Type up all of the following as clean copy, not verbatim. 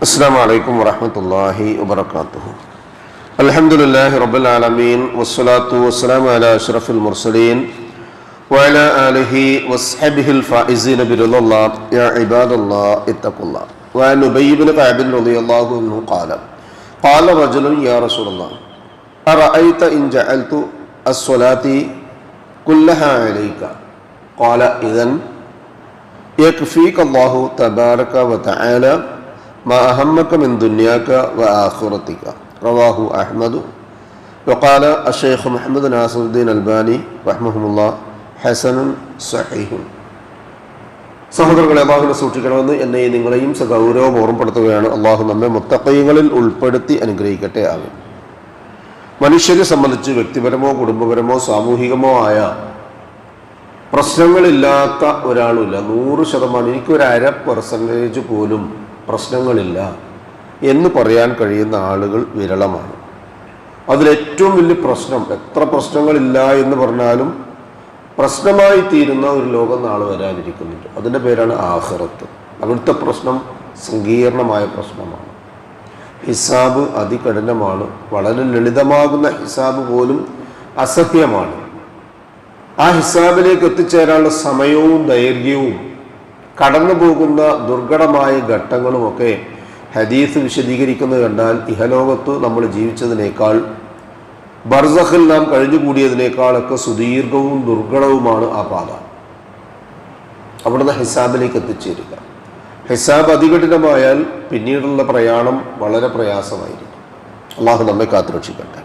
السلام عليكم ورحمة الله وبركاته. الحمد لله رب العالمين والصلاة والسلام على أشرف المرسلين وعلى آله وصحبه الفائزين برضا الله. يا عباد الله اتقوا الله. وعن أبي بن كعب رضي الله عنه قال رجل يا رسول الله أرأيت إن جعلت الصلاة كلها عليك قال إذن يكفيك الله تبارك وتعالى ما أهمك من دنياك وآخرتك. رواه أحمد. وقال الشيخ محمد ناصر الدين الباني رحمه الله حسن صحيح. സഹോദരങ്ങളെ, അള്ളാഹുവിനെ സൂക്ഷിക്കണമെന്ന് എന്നെയും നിങ്ങളെയും സഗൗരവം ഓർമ്മപ്പെടുത്തുകയാണ്. അള്ളാഹു നമ്മെ മുത്തഖീങ്ങളിൽ ഉൾപ്പെടുത്തി അനുഗ്രഹിക്കട്ടെ. ആമീൻ. മനുഷ്യരെ സംബന്ധിച്ച് വ്യക്തിപരമോ കുടുംബപരമോ സാമൂഹികമോ ആയ പ്രശ്നങ്ങളില്ലാത്ത ഒരാളുമില്ല. 100% എനിക്കൊരു 1% പോലും പ്രശ്നങ്ങളില്ല എന്ന് പറയാൻ കഴിയുന്ന ആളുകൾ വിരളമാണ്. അതിലേറ്റവും വലിയ പ്രശ്നം, എത്ര പ്രശ്നങ്ങളില്ല എന്ന് പറഞ്ഞാലും പ്രശ്നമായി തീരുന്ന ഒരു ലോകം നാളെ വരാനിരിക്കുന്നുണ്ട്. അതിൻ്റെ പേരാണ് ആഖിറത്ത്. അവിടുത്തെ പ്രശ്നം സങ്കീർണമായ പ്രശ്നമാണ്. ഹിസാബ് അതികഠിനമാണ്. വളരെ ലളിതമാകുന്ന ഹിസാബ് പോലും അസഹ്യമാണ്. ആ ഹിസാബിലേക്ക് എത്തിച്ചേരാനുള്ള സമയവും ദൈർഘ്യവും കടന്നു പോകുന്ന ദുർഘടമായ ഘട്ടങ്ങളുമൊക്കെ ഹദീസ് വിശദീകരിക്കുന്നത് കണ്ടാൽ ഇഹലോകത്ത് നമ്മൾ ജീവിച്ചതിനേക്കാൾ ബർസഖിൽ നാം കഴിഞ്ഞുകൂടിയതിനേക്കാളൊക്കെ സുദീർഘവും ദുർഘടവുമാണ് ആ പാത. അവിടുന്ന് ഹിസാബിലേക്ക് എത്തിച്ചേരുക. ഹിസാബ് അതികഠിനമായാൽ പിന്നീടുള്ള പ്രയാണം വളരെ പ്രയാസമായിരിക്കും. അള്ളാഹു നമ്മെ കാത്തുരക്ഷിക്കട്ടെ.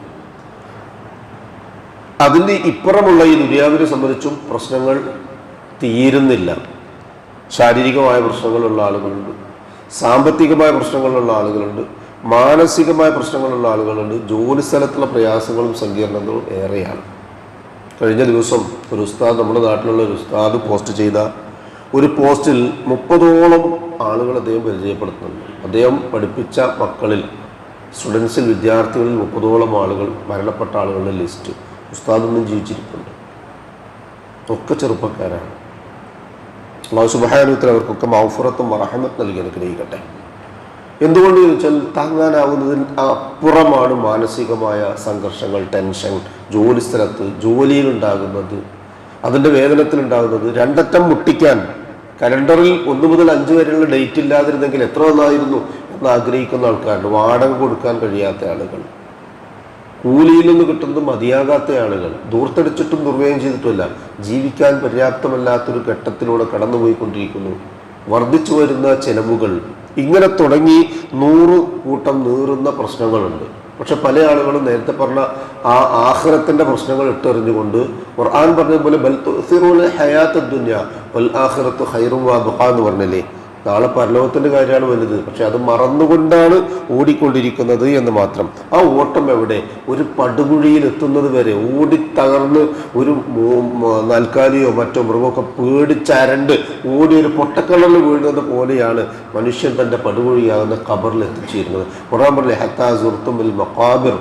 അതിൻ്റെ ഇപ്പുറമുള്ള ഈ ദുനിയാവിനെ സംബന്ധിച്ചും പ്രശ്നങ്ങൾ തീരുന്നില്ല. ശാരീരികമായ പ്രശ്നങ്ങളുള്ള ആളുകളുണ്ട്, സാമ്പത്തികമായ പ്രശ്നങ്ങളുള്ള ആളുകളുണ്ട്, മാനസികമായ പ്രശ്നങ്ങളുള്ള ആളുകളുണ്ട്. ജോലി സ്ഥലത്തുള്ള പ്രയാസങ്ങളും സങ്കീർണതകളും ഏറെയാണ്. കഴിഞ്ഞ ദിവസം ഒരു ഉസ്താദ്, നമ്മുടെ നാട്ടിലുള്ള ഒരു ഉസ്താദ് പോസ്റ്റ് ചെയ്ത ഒരു പോസ്റ്റിൽ 30ഓളം ആളുകൾ അദ്ദേഹം പരിചയപ്പെടുത്തുന്നുണ്ട്. അദ്ദേഹം പഠിപ്പിച്ച മക്കളിൽ, സ്റ്റുഡൻസിൽ, വിദ്യാർത്ഥികളിൽ 30ഓളം ആളുകൾ, മരണപ്പെട്ട ആളുകളുടെ ലിസ്റ്റ്. ഉസ്താദൊന്നും ജീവിച്ചിരിപ്പുണ്ട്. ഒക്കെ ചെറുപ്പക്കാരാണ്. അല്ലാഹു സുബ്ഹാനഹു വ തആല അവർക്കൊക്കെ മഗ്ഫിറത്തും റഹ്മത്തും നൽകി അനുഗ്രഹിക്കട്ടെ. എന്തുകൊണ്ട് ചോദിച്ചാൽ താങ്ങാനാവുന്നതിന് അപ്പുറമാണ് മാനസികമായ സംഘർഷങ്ങൾ, ടെൻഷൻ, ജോലി സ്ഥലത്ത് ജോലിയിലുണ്ടാകുന്നത്, അതിൻ്റെ വേതനത്തിലുണ്ടാകുന്നത്. രണ്ടറ്റം മുട്ടിക്കാൻ കലണ്ടറിൽ 1 മുതൽ 5 വരെയുള്ള ഡേറ്റ് ഇല്ലാതിരുന്നെങ്കിൽ എത്ര നന്നായിരുന്നു എന്ന് ആഗ്രഹിക്കുന്ന ആൾക്കാരുണ്ട്. വാടക കൊടുക്കാൻ കഴിയാത്ത ആളുകൾ, കൂലിയിൽ നിന്ന് കിട്ടുന്നത് മതിയാകാത്ത ആളുകൾ, ദൂർത്തടിച്ചിട്ടും ദുർവ്യയം ചെയ്തിട്ടുമല്ല, ജീവിക്കാൻ പര്യാപ്തമല്ലാത്തൊരു ഘട്ടത്തിലൂടെ കടന്നുപോയിക്കൊണ്ടിരിക്കുന്നു. വർദ്ധിച്ചു വരുന്ന ചെലവുകൾ, ഇങ്ങനെ തുടങ്ങി 100 കൂട്ടം നീറുന്ന പ്രശ്നങ്ങളുണ്ട്. പക്ഷെ പല ആളുകളും നേരത്തെ പറഞ്ഞ ആ ആഖിറത്തിന്റെ പ്രശ്നങ്ങൾ ഇട്ടെറിഞ്ഞുകൊണ്ട് ഖുർആൻ പറഞ്ഞതുപോലെ ബൽ തുസിറൂന ഹയാത്തദ് ദുനിയ വൽ ആഖിറത്തു ഖൈറും വഅബ്ഖാ എന്ന് പറഞ്ഞില്ലേ. നാളെ പരലോകത്തിന്റെ കാര്യമാണ് വലുത്. പക്ഷെ അത് മറന്നുകൊണ്ടാണ് ഓടിക്കൊണ്ടിരിക്കുന്നത് എന്ന് മാത്രം. ആ ഓട്ടം എവിടെ? ഒരു പടുകുഴിയിൽ എത്തുന്നത് വരെ ഓടിത്തകർന്ന് ഒരു നാൽക്കാലിയോ മറ്റോ മൃഗമൊക്കെ പേടിച്ചരണ്ട് ഓടി ഒരു പൊട്ടക്കള്ളൽ വീഴുന്നത് പോലെയാണ് മനുഷ്യൻ തൻ്റെ പടുകുഴിയാകുന്ന ഖബറിൽ എത്തിച്ചേരുന്നത്. ഖുർആൻ പറഞ്ഞില്ലേ, ഹത്താ സുർത്തുൽ മഖാബിർ,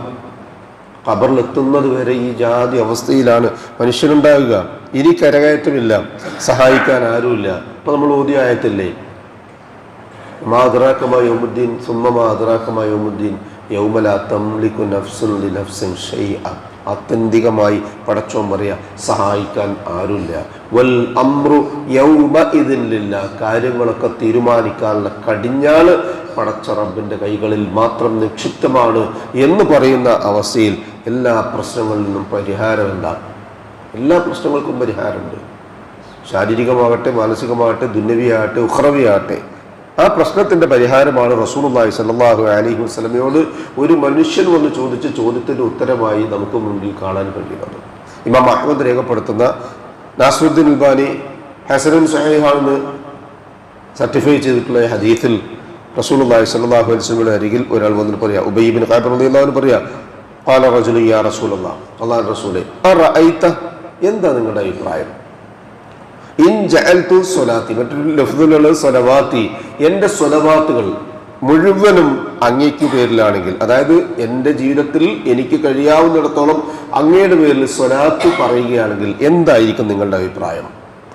ഖബറിലെത്തുന്നത് വരെ ഈ ജാതി അവസ്ഥയിലാണ് മനുഷ്യനുണ്ടാവുക. ഇനി കരകയറ്റമില്ല, സഹായിക്കാൻ ആരുമില്ല. ഇപ്പൊ നമ്മൾ ഓതിയ ആയത്തില്ലേ, മാ അദ്റാക മാ യൗമുദ്ദീൻ സുമ്മ മാ അദ്റാക മാ യൗമുദ്ദീൻ യൗമ ലാ തംലികു നഫ്സുൻ ലിനഫ്സിൻ ഷൈഅ. ആത്യന്തികമായി പടച്ചോൻ പറയാ, സഹായിക്കാൻ ആരുമില്ല. വൽ അംറു യൗമഇദിൻ ലില്ലാഹ്, കാര്യങ്ങളൊക്കെ തീരുമാനിക്കാനുള്ള കടിഞ്ഞാണ് പടച്ച റബ്ബിന്റെ കൈകളിൽ മാത്രം നിക്ഷിപ്തമാണ് എന്ന് പറയുന്ന അവസ്ഥയിൽ എല്ലാ പ്രശ്നങ്ങളിൽ നിന്നും പരിഹാരമുണ്ടാകും. എല്ലാ പ്രശ്നങ്ങൾക്കും പരിഹാരമുണ്ട്. ശാരീരികമാകട്ടെ, മാനസികമാകട്ടെ, ദുന്യവിയാകട്ടെ, ഉഖ്റവിയാകട്ടെ. ആ പ്രശ്നത്തിന്റെ പരിഹാരമാണ് റസൂലുള്ളാഹി സ്വല്ലല്ലാഹു അലൈഹി വസല്ലമയോട് ഒരു മനുഷ്യൻ വന്ന് ചോദിച്ച ചോദ്യത്തിന്റെ ഉത്തരമായി നമുക്ക് മുൻപിൽ കാണാൻ കഴിയുന്നത്. ഇമാം അഹ്മദ് രേഖപ്പെടുത്തുന്ന, നാസിറുദ്ദീൻ അൽബാനി ഹസനുൻ സഹീഹാണെന്ന് സർട്ടിഫൈ ചെയ്തിട്ടുള്ള ഹദീസിൽ റസൂലുള്ളാഹി സ്വല്ലല്ലാഹു അലൈഹി വസല്ലമയുടെ അരികിൽ ഒരാൾ വന്നിട്ട് പറയാ, ഉബയ്യ് ഇബ്നു കഅബ് റളിയല്ലാഹു അൻഹു പറയാ, ഖാല റജുലു യാ റസൂലല്ലാഹ്, അല്ലാഹുവിന്റെ റസൂലേ, അറഅയ്ത, എന്താ നിങ്ങളുടെ അഭിപ്രായം? ഇൻ ജഅൽതു സ്വലാത്തി, മറ്റൊരു ലഫ്ദിലുള്ള സ്വലവാത്തി, എൻ്റെ സ്വലവാത്തുകൾ മുഴുവനും അങ്ങേക്ക് പേരിലാണെങ്കിൽ, അതായത് എൻ്റെ ജീവിതത്തിൽ എനിക്ക് കഴിയാവുന്നിടത്തോളം അങ്ങയുടെ പേരിൽ സ്വലാത്ത് പറയുകയാണെങ്കിൽ എന്തായിരിക്കും നിങ്ങളുടെ അഭിപ്രായം?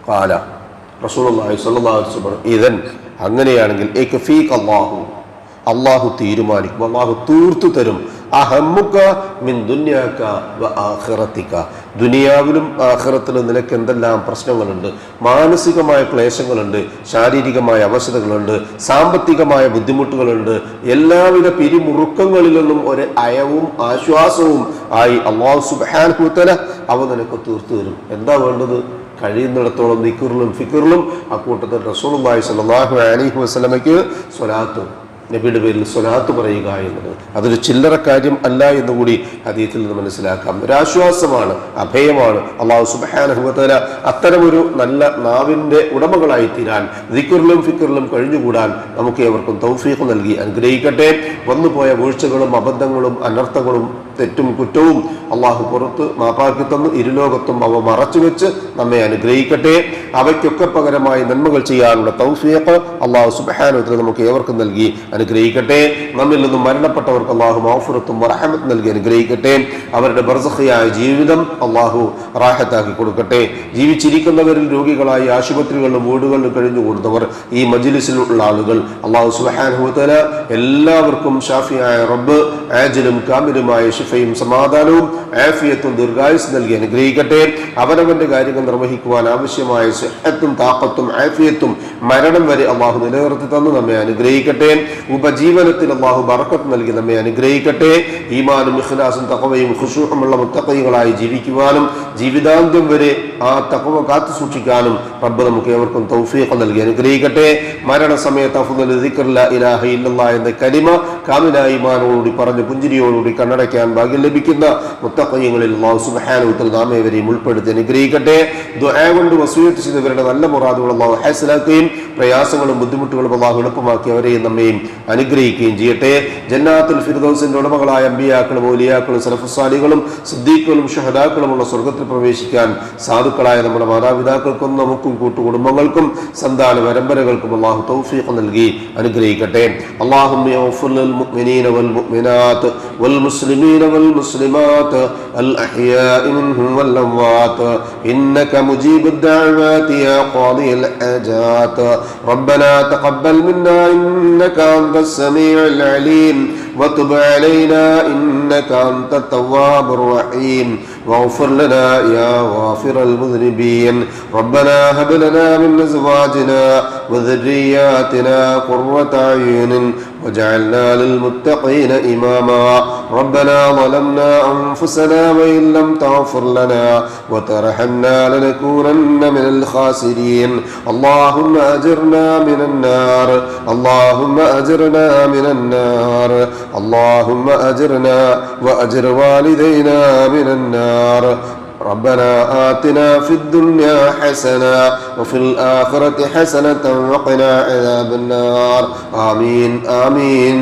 ഖാല, റസൂലുള്ളാഹി സ്വല്ലല്ലാഹു അലൈഹി വസല്ലം, ഇദൻ, അങ്ങനെയാണെങ്കിൽ യക്ഫീക അല്ലാഹു, അള്ളാഹു തീരുമാനിക്കും, അള്ളാഹു തീർത്തു തരും. അഹമ്മുക മിൻ ദുനിയാക വ ആഖിറതിക, ദുനിയാവിലും ആഖിറത്തിലും നിനക്ക് എന്തെല്ലാം പ്രശ്നങ്ങളുണ്ട്, മാനസികമായ ക്ലേശങ്ങളുണ്ട്, ശാരീരികമായ അവശതകളുണ്ട്, സാമ്പത്തികമായ ബുദ്ധിമുട്ടുകളുണ്ട്, എല്ലാവിധ പിരിമുറുക്കങ്ങളിൽ നിന്നും ഒരു അയവും ആശ്വാസവും ആയി അല്ലാഹു സുബ്ഹാനഹു വ തആല അവ നിനക്ക് തീർത്തു തരും. എന്താ വേണ്ടത്? കഴിയുന്നിടത്തോളം ദിക്റിലും ഫിക്റിലും അക്കൂട്ടത്തിൽ റസൂലുള്ളാഹി സ്വല്ലല്ലാഹു അലൈഹി വസല്ലമയ്ക്ക് സ്വലാത്ത്, നബിയുടെ പേരിൽ സ്വലാത്ത് പറയുക എന്നത് അതൊരു ചില്ലറ കാര്യം അല്ല എന്നുകൂടി ഹദീസിൽ നിന്ന് മനസ്സിലാക്കാം. ഒരാശ്വാസമാണ്, അഭയമാണ്. അല്ലാഹു സുബ്ഹാനഹു വ തആല അത്തരമൊരു നല്ല നാവിന്റെ ഉടമകളായി തീരാൻ, ദിക്റിലും ഫിക്റിലും കഴിഞ്ഞുകൂടാൻ നമുക്ക് ഏവർക്കും തൗഫീഖ് നൽകി അനുഗ്രഹിക്കട്ടെ. വന്നുപോയ വീഴ്ചകളും അബദ്ധങ്ങളും അനർത്ഥങ്ങളും തെറ്റും കുറ്റവും അള്ളാഹു പുറത്ത് മാപ്പാക്കി തന്നു ഇരുലോകത്തും അവ മറച്ചുവെച്ച് നമ്മെ അനുഗ്രഹിക്കട്ടെ. അവയ്ക്കൊക്കെ പകരമായി നന്മകൾ ചെയ്യാനുള്ള തൗഫീഖ് അള്ളാഹു സുബ്ഹാനഹു വ തആല നമുക്ക് ഏവർക്കും നൽകി അനുഗ്രഹിക്കട്ടെ. നമ്മിൽ നിന്നും മരണപ്പെട്ടവർക്ക് അള്ളാഹു മഗ്ഫിറത്തും റഹ്മത്തും നൽകി അനുഗ്രഹിക്കട്ടെ. അവരുടെ ബർസഖിയായ ജീവിതം അള്ളാഹു റാഹത്താക്കി കൊടുക്കട്ടെ. ജീവിച്ചിരിക്കുന്നവരിൽ രോഗികളായി ആശുപത്രികളിലും വീടുകളിലും കഴിഞ്ഞുകൂടുന്നവർ, ഈ മജ്ലിസിലുള്ള ആളുകൾ, അള്ളാഹു സുബ്ഹാനഹു വ തആല എല്ലാവർക്കും ഷാഫിയായ റബ്ബ് ആജിലും കാമിലുമായ ഷിഫയും സമാധാനവും ആഫിയത്തും ദീർഘായുസ് നൽകി അനുഗ്രഹിക്കട്ടെ. അവനവന്റെ കാര്യങ്ങൾ നിർവഹിക്കുവാൻ ആവശ്യമായ സിഹത്തും താഖത്തും ആഫിയത്തും മരണം വരെ അള്ളാഹു നിലനിർത്തി തന്നു നമ്മെ അനുഗ്രഹിക്കട്ടെ. ഉപജീവനത്തിൽ അള്ളാഹു ബറക്കത്ത് നൽകി നമ്മെ അനുഗ്രഹിക്കട്ടെ. ഈമാനും ഇഖ്ലാസും തഖ്വയും ഖുശൂഉമുള്ള മുത്തഖീകളായി ജീവിക്കുവാനും ജീവിതാന്ത്യം വരെ ആ തഖ്വ കാത്തു സൂക്ഷിക്കാനും റബ്ബ് നമുക്ക് ഏവർക്കും തൗഫീഖ് നൽകി അനുഗ്രഹിക്കട്ടെ. മരണസമയത്ത് അഫ്ദൽ ദിക്ർ ലാ ഇലാഹ ഇല്ലല്ലാഹ് എന്ന കലിമ കാമിലായ ഈമാനോടുകൂടി പറഞ്ഞ് പുഞ്ചിരിയോടുകൂടി കണ്ണടയ്ക്കാൻ ഭാഗ്യം ലഭിക്കുന്ന മുത്തഖീങ്ങളിൽ അല്ലാഹു സുബ്ഹാനഹു വ തആല നാം ഏവരെയും ഉൾപ്പെടുത്തി അനുഗ്രഹിക്കട്ടെ. ദുആ കൊണ്ട് വസിയത്ത് ചെയ്തവരുടെ നല്ല മുറാദുകൾ അല്ലാഹു ഹാസിലാക്കുകയും പ്രയാസങ്ങളും ബുദ്ധിമുട്ടുകളും അല്ലാഹു എളുപ്പമാക്കി അവരെയും നമ്മയും അനുഗ്രഹിക്കുകയും ചെയ്യട്ടെ. ജന്നാത്തുൽ ഫിർദൗസിന്റെ ഉടമകളായ അമ്പിയാക്കളും ഔലിയാക്കളും സലഫുസ് സാലിഹുകളും സിദ്ദീഖുകളും ശുഹദാക്കളുമുള്ള സ്വർഗ്ഗത്തിൽ പ്രവേശിക്കാൻ സാധുക്കളായ നമ്മുടെ മാതാപിതാക്കൾക്കും നമുക്കും കൂട്ടുകുടുംബങ്ങൾക്കും സന്താന പരമ്പരകൾക്കും അല്ലാഹു തൗഫീഖ് നൽകി അനുഗ്രഹിക്കട്ടെ. അല്ലാഹുമ്മ യഗ്ഫിർ ലിൽ മുഅ്മിനീന വൽ മുഅ്മിനാത്ത് വൽ മുസ്ലിമീന വൽ മുസ്ലിമാത്ത് അൽ അഹ്യാഇ മിൻഹും വൽ അംവാത്ത് ഇന്നക മുജീബുദ് ദഅവാതി യാ ഖാദിയൽ ഹാജാത്ത് റബ്ബനാ തഖബ്ബൽ മിന്നാ إنك أنت السميع العليم وتب علينا إنك أنت التواب الرحيم واغفر لنا يا غافر المذنبين ربنا هب لنا من أزواجنا وذرياتنا قرة أعين وجعلنا للمتقين إماما ربنا ظلمنا أنفسنا وإن لم تغفر لنا وترحمنا لنكونن من الخاسرين اللهم أجرنا من النار اللهم أجرنا من النار اللهم أجرنا وأجر والدينا من النار ربنا آتنا في الدنيا حسنة وفي الآخرة حسنة وقنا عذاب النار آمين آمين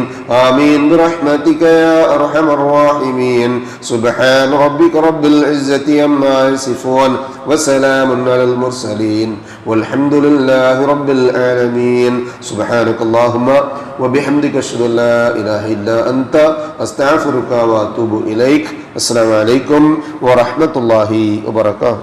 آمين برحمتك يا أرحم الراحمين سبحان ربك رب العزة عما يصفون وسلام على المرسلين والحمد لله رب العالمين سبحانك اللهم وبحمدك أشهد أن لا إله إلا أنت أستغفرك وأتوب إليك السلام عليكم ورحمة الله وبركاته.